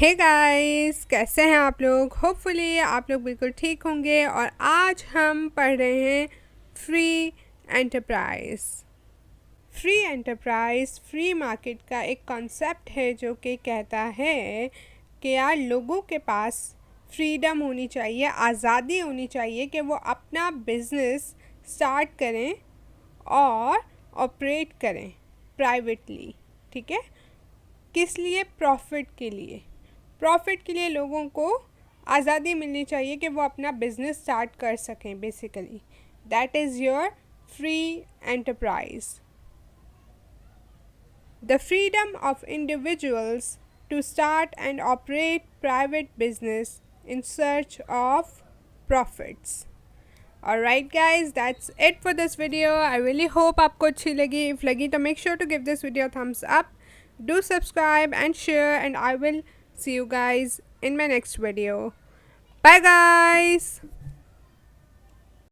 Hey guys, कैसे हैं आप लोग। होपफुली आप लोग बिल्कुल ठीक होंगे। और आज हम पढ़ रहे हैं free enterprise. Free enterprise free market का एक कॉन्सेप्ट है जो कि कहता है कि यार लोगों के पास फ्रीडम होनी चाहिए, आज़ादी होनी चाहिए कि वो अपना बिजनेस स्टार्ट करें और ऑपरेट करें प्राइवेटली। ठीक है, किस लिए? प्रॉफिट के लिए लोगों को आज़ादी मिलनी चाहिए कि वो अपना बिजनेस स्टार्ट कर सकें। Basically that is your free enterprise. The freedom of individuals to start and operate private business in search of profits. Alright guys, that's it for this video. I really hope आपको अच्छी लगी. If लगी तो make sure to give this video a thumbs up. Do subscribe and share, and I will see you guys in my next video. Bye guys!